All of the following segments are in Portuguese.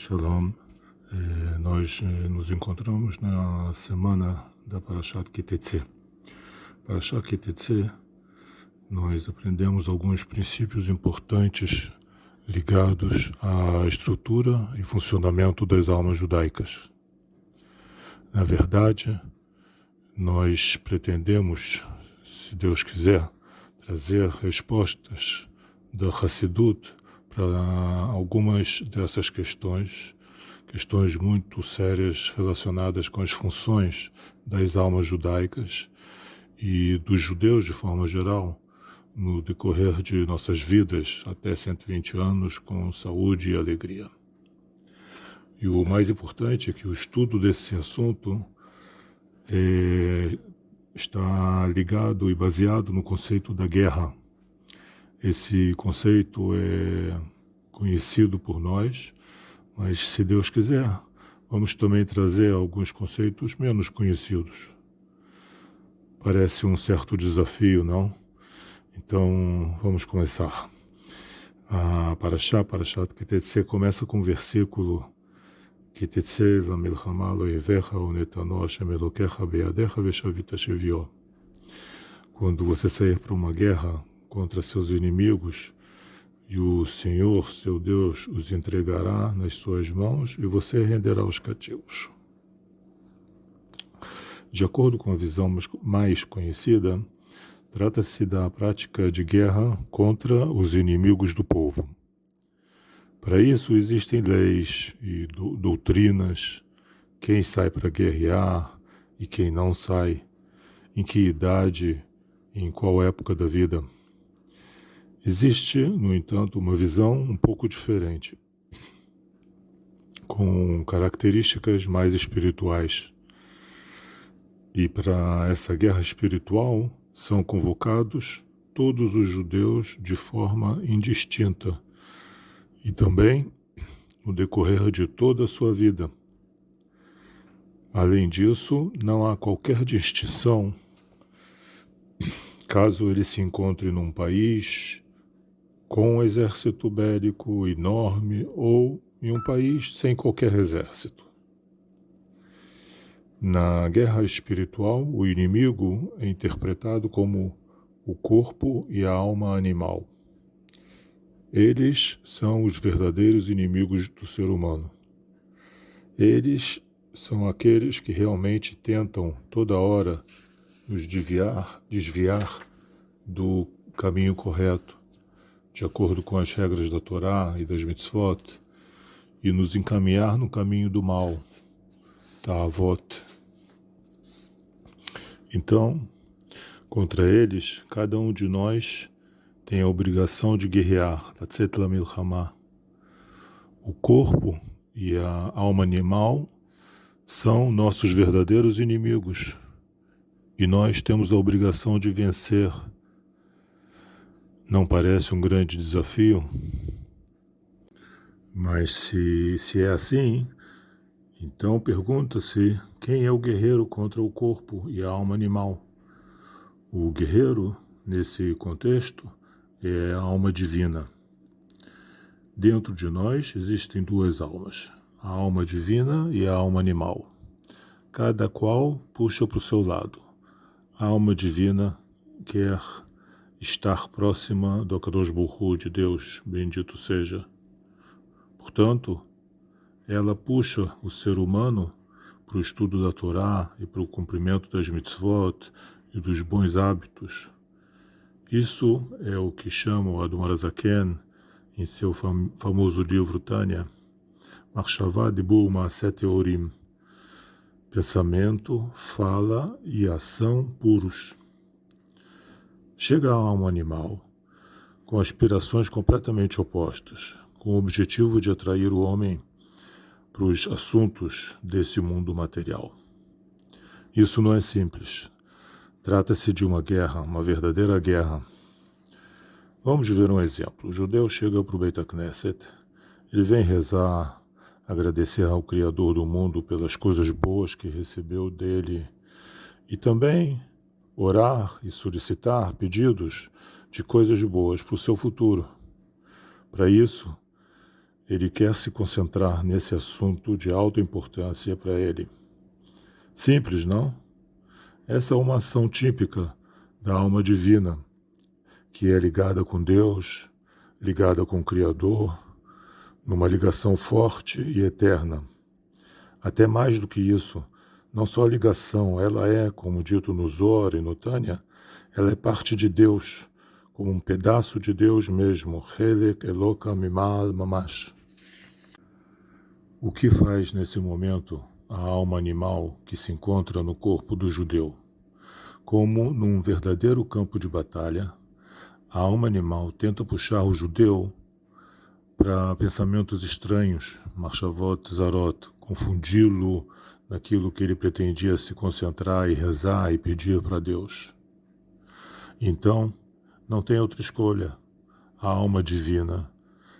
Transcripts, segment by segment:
Shalom. Nós nos encontramos na semana da Parashat Kitetse. Parashat Kitetse, nós aprendemos alguns princípios importantes ligados à estrutura e funcionamento das almas judaicas. Na verdade, nós pretendemos, se Deus quiser, trazer respostas da Hassidut para algumas dessas questões muito sérias relacionadas com as funções das almas judaicas e dos judeus de forma geral, no decorrer de nossas vidas até 120 anos com saúde e alegria. E o mais importante é que o estudo desse assunto está ligado e baseado no conceito da guerra. Esse conceito é conhecido por nós, mas se Deus quiser, vamos também trazer alguns conceitos menos conhecidos. Parece um certo desafio, não? Então, vamos começar. A Parashat Kitetse começa com o versículo Kitetse lamilchama lo yevecha unetano Hashem Elokecha beyadecha veshavita shevio. Quando você sair para uma guerra contra seus inimigos, e o Senhor, seu Deus, os entregará nas suas mãos e você renderá os cativos. De acordo com a visão mais conhecida, trata-se da prática de guerra contra os inimigos do povo. Para isso existem leis e doutrinas, quem sai para guerrear e quem não sai, em que idade e em qual época da vida. Existe, no entanto, uma visão um pouco diferente, com características mais espirituais. E para essa guerra espiritual são convocados todos os judeus de forma indistinta e também no decorrer de toda a sua vida. Além disso, não há qualquer distinção caso ele se encontre num país com um exército bélico enorme ou em um país sem qualquer exército. Na guerra espiritual, o inimigo é interpretado como o corpo e a alma animal. Eles são os verdadeiros inimigos do ser humano. Eles são aqueles que realmente tentam toda hora nos desviar do caminho correto, de acordo com as regras da Torá e das mitzvot, e nos encaminhar no caminho do mal, ta'avot. Então, contra eles, cada um de nós tem a obrigação de guerrear, tatzet lamilchama. O corpo e a alma animal são nossos verdadeiros inimigos, e nós temos a obrigação de vencer. Não parece um grande desafio? Mas se é assim, então pergunta-se quem é o guerreiro contra o corpo e a alma animal. O guerreiro, nesse contexto, é a alma divina. Dentro de nós existem duas almas, a alma divina e a alma animal. Cada qual puxa para o seu lado. A alma divina quer estar próxima do Akadosh Baruch Hu, de Deus, bendito seja. Portanto, ela puxa o ser humano para o estudo da Torá e para o cumprimento das mitzvot e dos bons hábitos. Isso é o que chama o Admor HaZaken em seu famoso livro Tânia, Machshavah Dibur Ma'aseh Teorim, pensamento, fala e ação puros. Chega a alma animal, com aspirações completamente opostas, com o objetivo de atrair o homem para os assuntos desse mundo material. Isso não é simples. Trata-se de uma guerra, uma verdadeira guerra. Vamos ver um exemplo. O judeu chega para o Beit HaKnesset, ele vem rezar, agradecer ao Criador do mundo pelas coisas boas que recebeu dele e também orar e solicitar pedidos de coisas boas para o seu futuro. Para isso, ele quer se concentrar nesse assunto de alta importância para ele. Simples, não? Essa é uma ação típica da alma divina, que é ligada com Deus, ligada com o Criador, numa ligação forte e eterna. Até mais do que isso, não só a ligação, ela é, como dito no Zohar e no Tânia, ela é parte de Deus, como um pedaço de Deus mesmo, Helek Eloka Mimal Mamash. O que faz nesse momento a alma animal que se encontra no corpo do judeu? Como num verdadeiro campo de batalha, a alma animal tenta puxar o judeu para pensamentos estranhos, Marchavot Zarot, confundi-lo naquilo que ele pretendia se concentrar e rezar e pedir para Deus. Então, não tem outra escolha. A alma divina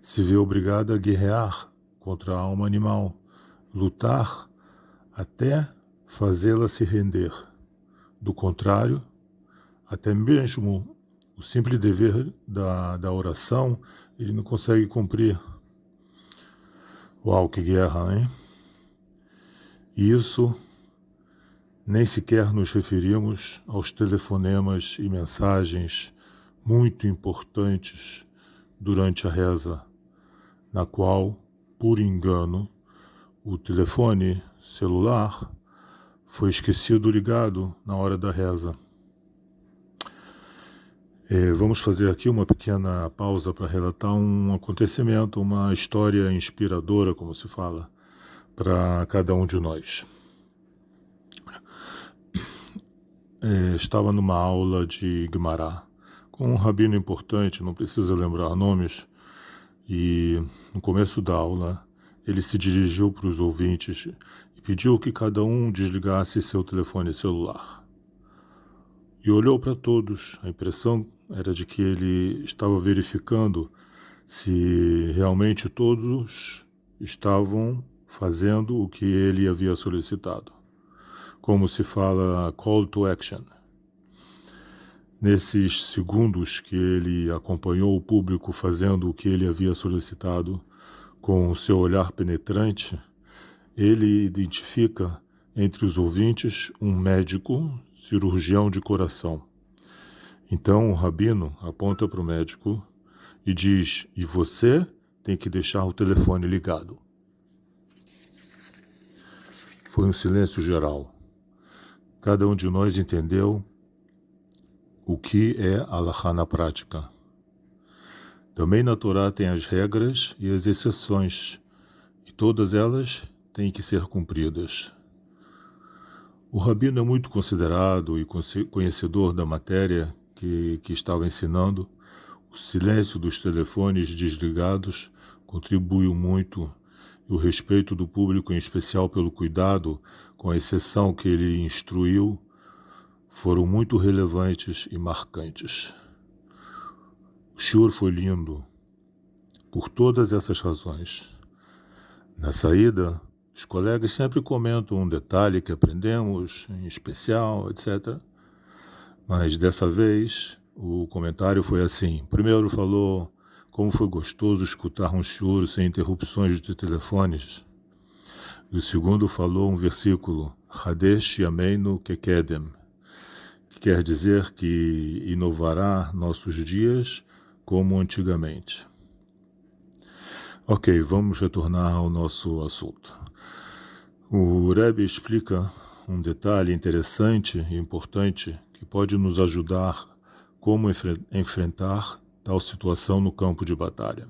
se vê obrigada a guerrear contra a alma animal, lutar até fazê-la se render. Do contrário, até mesmo o simples dever da oração, ele não consegue cumprir. Uau, que guerra, hein? E isso nem sequer nos referimos aos telefonemas e mensagens muito importantes durante a reza, na qual, por engano, o telefone celular foi esquecido ligado na hora da reza. Vamos fazer aqui uma pequena pausa para relatar um acontecimento, uma história inspiradora, como se fala, para cada um de nós. Estava numa aula de Guimará com um rabino importante, não precisa lembrar nomes, e no começo da aula ele se dirigiu para os ouvintes e pediu que cada um desligasse seu telefone celular. E olhou para todos. A impressão era de que ele estava verificando se realmente todos estavam fazendo o que ele havia solicitado. Como se fala call to action. Nesses segundos que ele acompanhou o público fazendo o que ele havia solicitado, com o seu olhar penetrante, ele identifica entre os ouvintes um médico cirurgião de coração. Então o rabino aponta para o médico e diz: e você tem que deixar o telefone ligado. Foi um silêncio geral. Cada um de nós entendeu o que é Halachá na prática. Também na Torá tem as regras e as exceções, e todas elas têm que ser cumpridas. O rabino é muito considerado e conhecedor da matéria que estava ensinando. O silêncio dos telefones desligados contribuiu muito, e o respeito do público, em especial pelo cuidado, com a exceção que ele instruiu, foram muito relevantes e marcantes. O shiur foi lindo, por todas essas razões. Na saída, os colegas sempre comentam um detalhe que aprendemos, em especial, etc. Mas dessa vez, o comentário foi assim. Primeiro falou como foi gostoso escutar um shiur sem interrupções de telefones. E o segundo falou um versículo, Hadesh Yameinu Kekedem, que quer dizer que inovará nossos dias como antigamente. Ok, vamos retornar ao nosso assunto. O Rebbe explica um detalhe interessante e importante que pode nos ajudar como enfrentar tal situação no campo de batalha.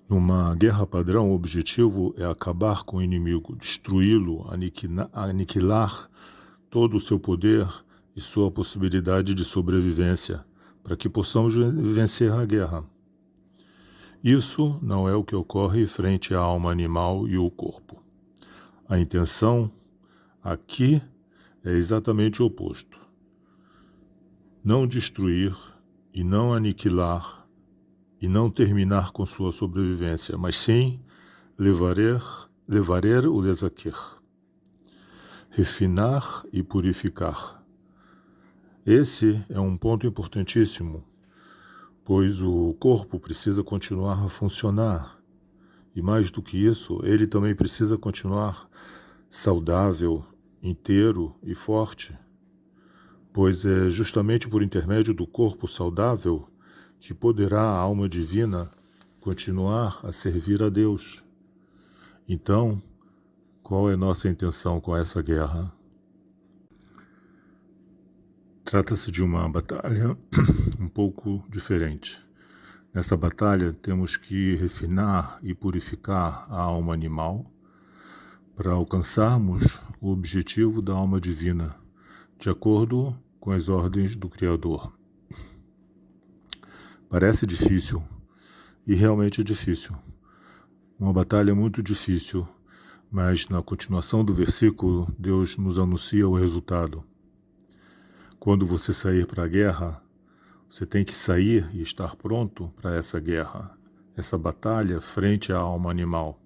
Numa guerra padrão, o objetivo é acabar com o inimigo, destruí-lo, aniquilar todo o seu poder e sua possibilidade de sobrevivência, para que possamos vencer a guerra. Isso não é o que ocorre frente à alma animal e o corpo. A intenção aqui é exatamente o oposto. Não destruir e não aniquilar e não terminar com sua sobrevivência, mas sim levarer o lezaquer, refinar e purificar. Esse é um ponto importantíssimo. pois o corpo precisa continuar a funcionar. E mais do que isso, ele também precisa continuar saudável, inteiro e forte, pois é justamente por intermédio do corpo saudável que poderá a alma divina continuar a servir a Deus. Então, qual é nossa intenção com essa guerra? Trata-se de uma batalha um pouco diferente. Nessa batalha, temos que refinar e purificar a alma animal para alcançarmos o objetivo da alma divina, de acordo com as ordens do Criador. Parece difícil, e realmente é difícil. Uma batalha muito difícil, mas na continuação do versículo, Deus nos anuncia o resultado. Quando você sair para a guerra, você tem que sair e estar pronto para essa guerra, essa batalha frente à alma animal.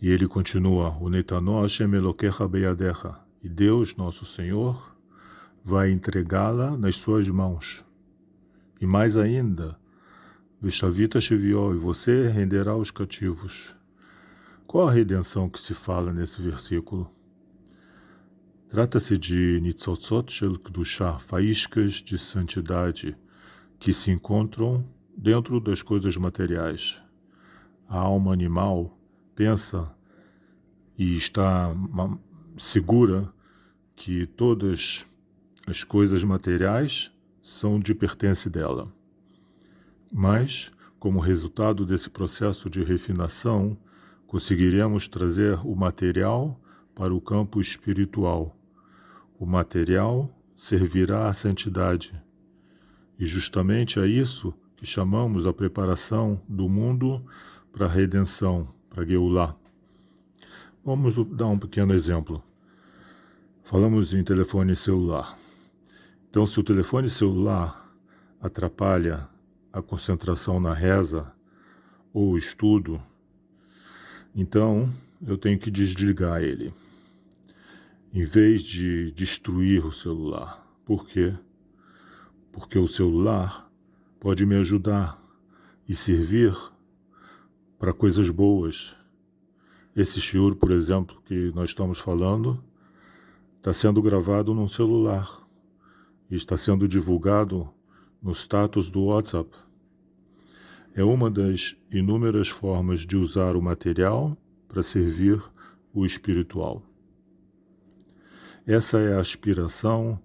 E ele continua, Unetanó Hashem Elokecha beyadecha, e Deus, nosso Senhor, vai entregá-la nas suas mãos. E mais ainda, Vishavita Shevió, e você renderá os cativos. Qual a redenção que se fala nesse versículo? Trata-se de Nitzotzot Shel Kedushá, faíscas de santidade, que se encontram dentro das coisas materiais. A alma animal pensa e está segura que todas as coisas materiais são de pertence dela. Mas, como resultado desse processo de refinação, conseguiremos trazer o material para o campo espiritual. O material servirá à santidade. E justamente é isso que chamamos a preparação do mundo para a redenção, para a Geulah. Vamos dar um pequeno exemplo. Falamos em telefone celular. Então, se o telefone celular atrapalha a concentração na reza ou estudo, então eu tenho que desligar ele, em vez de destruir o celular. Por quê? Porque o celular pode me ajudar e servir para coisas boas. Esse shiur, por exemplo, que nós estamos falando, está sendo gravado num celular e está sendo divulgado no status do WhatsApp. É uma das inúmeras formas de usar o material para servir o espiritual. Essa é a aspiração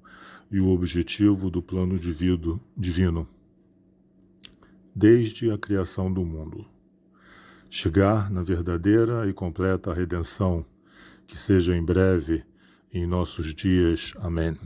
e o objetivo do plano divino, desde a criação do mundo. Chegar na verdadeira e completa redenção, que seja em breve, em nossos dias. Amém.